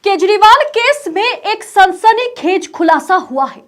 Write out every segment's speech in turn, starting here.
Kejriwal case में एक सनसनीखेज खुलासा हुआ है।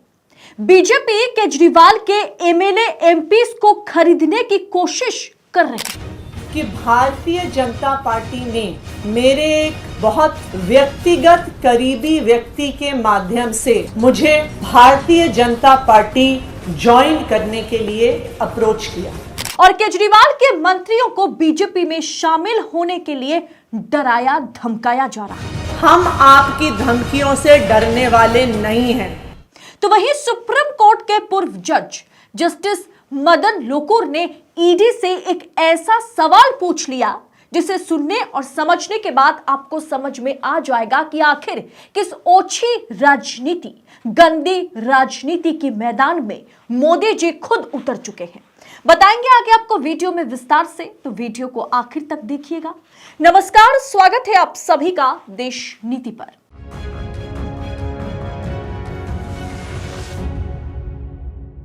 बीजेपी केजरीवाल के एमएलए एमपीज को खरीदने की कोशिश कर रही है कि भारतीय जनता पार्टी ने मेरे एक बहुत व्यक्तिगत करीबी व्यक्ति के माध्यम से मुझे भारतीय जनता पार्टी ज्वाइन करने के लिए अप्रोच किया और केजरीवाल के मंत्रियों को बीजेपी में शामिल होने के लिए डराया धमकाया जा रहा है। हम आपकी धमकियों से डरने वाले नहीं हैं। तो वहीं सुप्रीम कोर्ट के पूर्व जज जस्टिस मदन लोकुर ने ईडी से एक ऐसा सवाल पूछ लिया जिसे सुनने और समझने के बाद आपको समझ में आ जाएगा कि आखिर किस ओछी राजनीति, गंदी राजनीति के मैदान में मोदी जी खुद उतर चुके हैं। बताएंगे आगे आपको वीडियो में विस्तार से, तो वीडियो को आखिर तक देखिएगा। नमस्कार, स्वागत है आप सभी का देश नीति पर।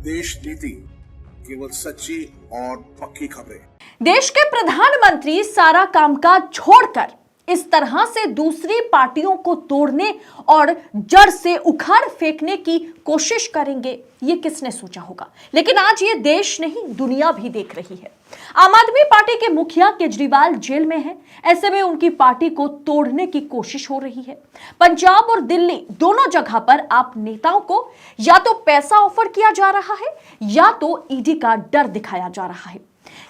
देश नीति केवल सच्ची और पक्की खबरें। देश के प्रधानमंत्री सारा कामकाज छोड़कर इस तरह से दूसरी पार्टियों को तोड़ने और जड़ से उखाड़ फेंकने की कोशिश करेंगे, ये किसने सोचा होगा। लेकिन आज ये देश नहीं, दुनिया भी देख रही है। आम आदमी पार्टी के मुखिया केजरीवाल जेल में हैं। ऐसे में उनकी पार्टी को तोड़ने की कोशिश हो रही है। पंजाब और दिल्ली दोनों जगह पर आप नेताओं को या तो पैसा ऑफर किया जा रहा है या तो ईडी का डर दिखाया जा रहा है।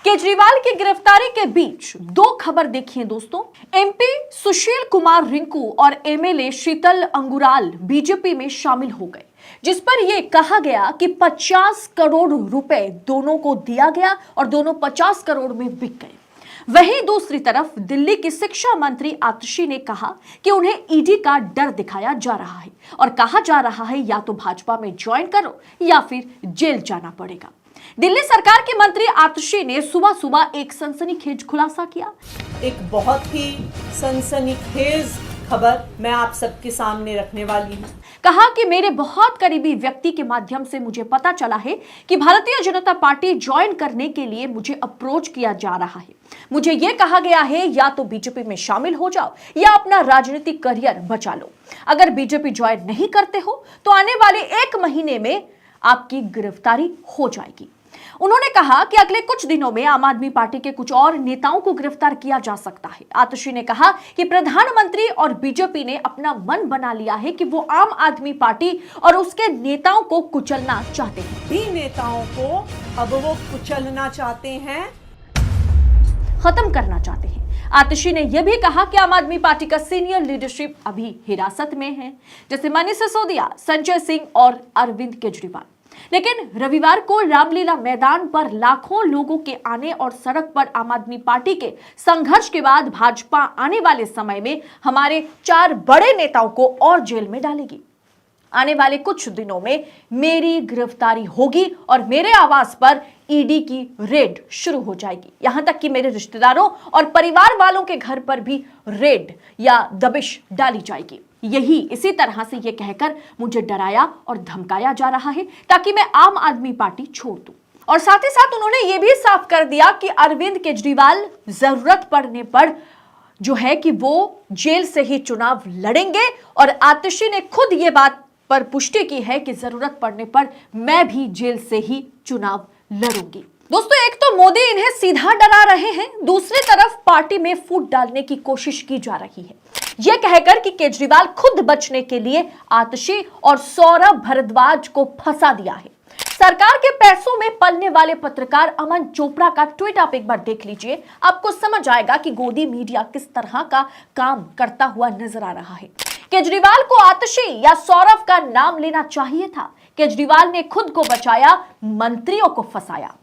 केजरीवाल की गिरफ्तारी के बीच दो खबर देखिए दोस्तों। एमपी सुशील कुमार रिंकू और एमएलए शीतल अंगुराल बीजेपी में शामिल हो गए, जिस पर यह कहा गया कि 50 करोड़ रुपए दोनों को दिया गया और दोनों 50 करोड़ में बिक गए। वहीं दूसरी तरफ दिल्ली की शिक्षा मंत्री आतिशी ने कहा कि उन्हें ईडी का डर दिखाया जा रहा है और कहा जा रहा है या तो भाजपा में ज्वाइन करो या फिर जेल जाना पड़ेगा। दिल्ली सरकार के मंत्री आतिशी ने सुबह सुबह एक सनसनीखेज खुलासा किया। एक बहुत ही सनसनीखेज खबर मैं आप सबके सामने रखने वाली हूँ। कहा कि मेरे बहुत करीबी व्यक्ति के माध्यम से मुझे पता चला है कि भारतीय जनता पार्टी ज्वाइन करने के लिए मुझे अप्रोच किया जा रहा है। मुझे यह कहा गया है या तो बीजेपी में शामिल हो जाओ या अपना राजनीतिक करियर बचा लो। अगर बीजेपी ज्वाइन नहीं करते हो तो आने वाले 1 महीने में आपकी गिरफ्तारी हो जाएगी। उन्होंने कहा कि अगले कुछ दिनों में आम आदमी पार्टी के कुछ और नेताओं को गिरफ्तार किया जा सकता है। आतिशी ने कहा कि प्रधानमंत्री और बीजेपी ने अपना मन बना लिया है कि वो आम आदमी पार्टी और उसके नेताओं को कुचलना चाहते हैं। भी नेताओं को अब वो कुचलना चाहते हैं, खत्म करना चाहते हैं। आतिशी ने यह भी कहा कि आम आदमी पार्टी का सीनियर लीडरशिप अभी हिरासत में है, जैसे मनीष सिसोदिया, संजय सिंह और अरविंद केजरीवाल। लेकिन रविवार को रामलीला मैदान पर लाखों लोगों के आने और सड़क पर आम आदमी पार्टी के संघर्ष के बाद भाजपा आने वाले समय में हमारे 4 बड़े नेताओं को और जेल में डालेगी। आने वाले कुछ दिनों में मेरी गिरफ्तारी होगी और मेरे आवास पर ईडी की रेड शुरू हो जाएगी। यहां तक कि मेरे रिश्तेदारों और परिवार वालों के घर पर भी रेड या दबिश डाली जाएगी। इसी तरह से ये कहकर मुझे डराया और धमकाया जा रहा है ताकि मैं आम आदमी पार्टी छोड़ दूं। और साथ ही साथ उन्होंने ये भी साफ कर दिया कि अरविंद केजरीवाल जरूरत पड़ने पर जो है कि वो जेल से ही चुनाव लड़ेंगे। और आतिशी ने खुद ये बात पर पुष्टि की है कि जरूरत पड़ने पर मैं भी जेल से ही चुनाव लड़ूंगी। दोस्तों, एक तो मोदी इन्हें सीधा डरा रहे हैं, दूसरी तरफ पार्टी में फूट डालने की कोशिश की जा रही है, यह कहकर कि केजरीवाल खुद बचने के लिए आतिशी और सौरभ भारद्वाज को फंसा दिया है। सरकार के पैसों में पलने वाले पत्रकार अमन चोपड़ा का ट्वीट आप एक बार देख लीजिए, आपको समझ आएगा कि गोदी मीडिया किस तरह का काम करता हुआ नजर आ रहा है। केजरीवाल को आतिशी या सौरभ का नाम लेना चाहिए था। केजरीवाल ने खुद को बचाया, मंत्रियों को फंसाया।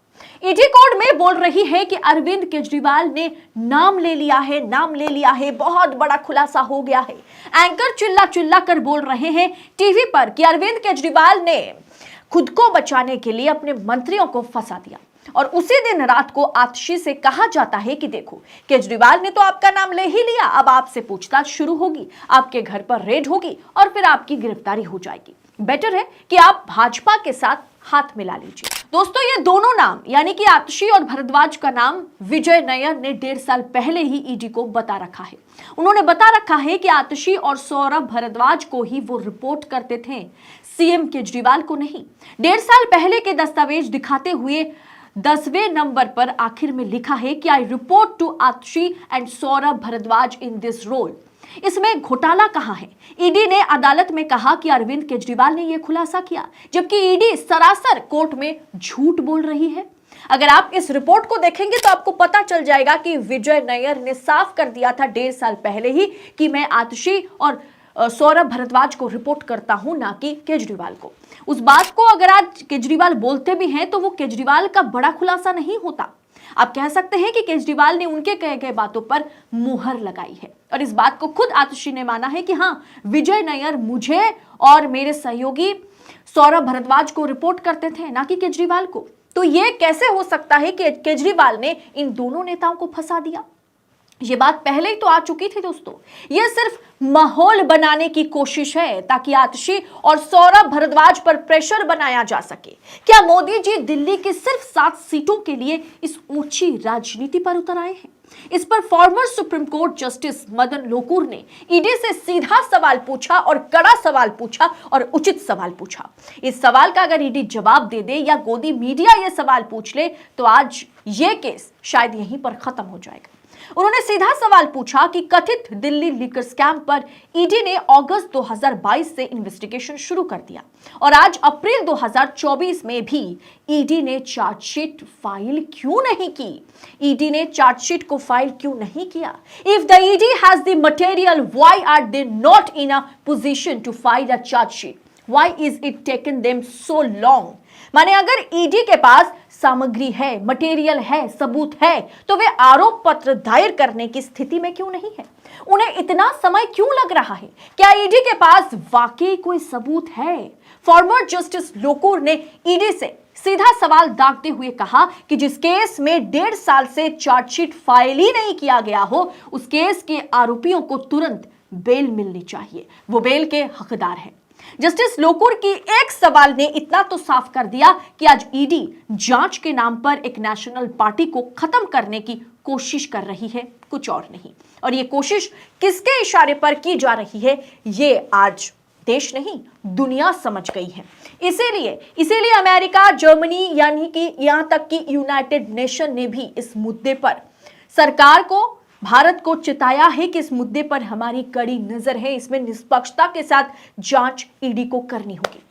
ईडी कोर्ट में बोल रही है कि अरविंद केजरीवाल ने नाम ले लिया है, बहुत बड़ा खुलासा हो गया है। एंकर चिल्ला चिल्ला कर बोल रहे हैं टीवी पर कि अरविंद केजरीवाल ने खुद को बचाने के लिए अपने मंत्रियों को फंसा दिया और उसी दिन रात को आतिशी से कहा जाता है कि देखो, केजरीवाल ने तो आपका नाम ले ही लिया, अब आपसे पूछताछ शुरू होगी, आपके घर पर रेड होगी और फिर आपकी गिरफ्तारी हो जाएगी। बेटर है कि आप भाजपा के साथ हाथ मिला लीजिए। दोस्तों, ये दोनों नाम यानी कि आतिशी और भारद्वाज का नाम विजय नायर ने 1.5 साल पहले ही ईडी को बता रखा है। उन्होंने बता रखा है कि आतिशी और सौरभ भारद्वाज को ही वो रिपोर्ट करते थे, सीएम केजरीवाल को नहीं। 1.5 साल पहले के दस्तावेज दिखाते हुए 10वें नंबर पर आखिर में लिखा है कि I report to Atishi and Saurabh Bharadwaj in this role. इसमें घोटाला कहां है? ईडी ने अदालत में कहा कि अरविंद केजरीवाल ने यह खुलासा किया, जबकि ईडी सरासर कोर्ट में झूठ बोल रही है। अगर आप इस रिपोर्ट को देखेंगे तो आपको पता चल जाएगा कि विजय नायर ने साफ कर दिया था 1.5 साल पहले ही कि मैं आतिशी और सौरभ भारद्वाज को रिपोर्ट करता हूं, ना कि केजरीवाल को। उस बात को अगर आज केजरीवाल बोलते भी हैं तो वो केजरीवाल का बड़ा खुलासा नहीं होता। आप कह सकते हैं कि केजरीवाल ने उनके कहे गए बातों पर मुहर लगाई है और इस बात को खुद आतिशी ने माना है कि हां, विजय नायर मुझे और मेरे सहयोगी सौरभ भारद्वाज को रिपोर्ट करते थे, ना कि केजरीवाल को। तो यह कैसे हो सकता है कि केजरीवाल ने इन दोनों नेताओं को फंसा दिया? ये बात पहले ही तो आ चुकी थी दोस्तों। यह सिर्फ माहौल बनाने की कोशिश है ताकि आतिशी और सौरभ भारद्वाज पर प्रेशर बनाया जा सके। क्या मोदी जी दिल्ली की सिर्फ 7 सीटों के लिए इस ऊंची राजनीति पर उतर आए हैं? इस पर former supreme court justice Madan Lokur ने ईडी से सीधा सवाल पूछा और कड़ा सवाल पूछा और उचित सवाल पूछा। इस सवाल का अगर ईडी जवाब दे दे या गोदी मीडिया ये सवाल पूछ ले तो आज ये केस शायद यहीं पर खत्म हो जाएगा। उन्होंने सीधा सवाल पूछा कि कथित दिल्ली लीकर स्कैम पर ईडी ने अगस्त 2022 से इन्वेस्टिगेशन शुरू कर दिया और आज अप्रैल 2024 में भी ईडी ने चार्जशीट फाइल क्यों नहीं की? ईडी ने चार्जशीट को फाइल क्यों नहीं किया? If the ED has the material, why are they not in a position to file a chargesheet? Why is it taken them so long? माने अगर ईडी के पास सामग्री है, मटेरियल है, सबूत है, तो वे आरोप पत्र दायर करने की स्थिति में क्यों नहीं है? उन्हें इतना समय क्यों लग रहा है? क्या ईडी के पास वाकई कोई सबूत है? फॉर्मर जस्टिस लोकुर ने ईडी से सीधा सवाल दागते हुए कहा कि जिस केस में 1.5 साल से चार्जशीट फाइल ही नहीं किया गया हो, उस केस के आरोपियों को तुरंत बेल मिलनी चाहिए, वो बेल के हकदार हैं। जस्टिस लोकुर की एक सवाल ने इतना तो साफ कर दिया कि आज ईडी जांच के नाम पर एक नेशनल पार्टी को खत्म करने की कोशिश कर रही है, कुछ और नहीं। और ये कोशिश किसके इशारे पर की जा रही है, ये आज देश नहीं दुनिया समझ गई है। इसीलिए अमेरिका, जर्मनी, यानी कि यहां तक कि यूनाइटेड नेशन ने भी इस मुद्दे पर सरकार को, भारत को चिताया है कि इस मुद्दे पर हमारी कड़ी नजर है, इसमें निष्पक्षता के साथ जांच ईडी को करनी होगी।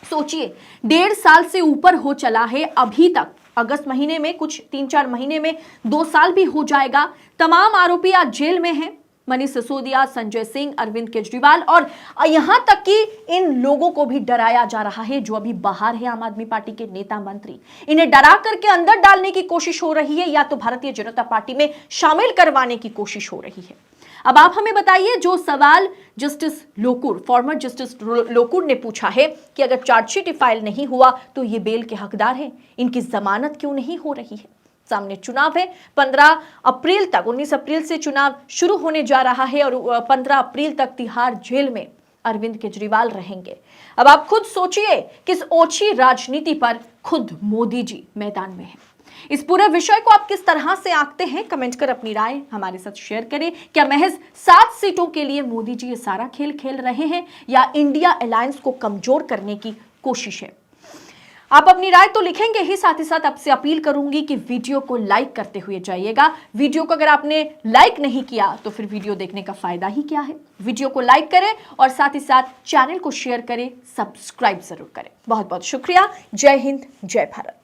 सोचिए, 1.5 साल से ऊपर हो चला है, अभी तक अगस्त महीने में कुछ 3-4 महीने में 2 साल भी हो जाएगा। तमाम आरोपी आज जेल में हैं, मनीष सिसोदिया, संजय सिंह, अरविंद केजरीवाल, और यहां तक कि इन लोगों को भी डराया जा रहा है जो अभी बाहर है, आम आदमी पार्टी के नेता मंत्री। इन्हें डरा करके अंदर डालने की कोशिश हो रही है या तो भारतीय जनता पार्टी में शामिल करवाने की कोशिश हो रही है। अब आप हमें बताइए, जो सवाल justice Lokur, former justice Lokur ने पूछा है कि अगर चार्जशीट फाइल नहीं हुआ तो ये बेल के हकदार हैं, इनकी जमानत क्यों नहीं हो रही है? सामने चुनाव है, 15 अप्रैल तक, 19 अप्रैल से चुनाव शुरू होने जा रहा है और 15 अप्रैल तक तिहाड़ जेल में अरविंद केजरीवाल रहेंगे। अब आप खुद सोचिए, किस ओछी राजनीति पर खुद मोदी जी मैदान में हैं। इस पूरे विषय को आप किस तरह से आंकते हैं? कमेंट कर अपनी राय हमारे साथ शेयर करें। क्या महज 7 सीटों के लिए मोदी जी ये सारा खेल खेल रहे हैं या इंडिया अलायंस को कमजोर करने की कोशिश है? आप अपनी राय तो लिखेंगे ही, साथ ही साथ आपसे अपील करूंगी कि वीडियो को लाइक करते हुए जाइएगा। वीडियो को अगर आपने लाइक नहीं किया तो फिर वीडियो देखने का फायदा ही क्या है? वीडियो को लाइक करें और साथ ही साथ चैनल को शेयर करें, सब्सक्राइब जरूर करें। बहुत बहुत शुक्रिया। जय हिंद, जय भारत।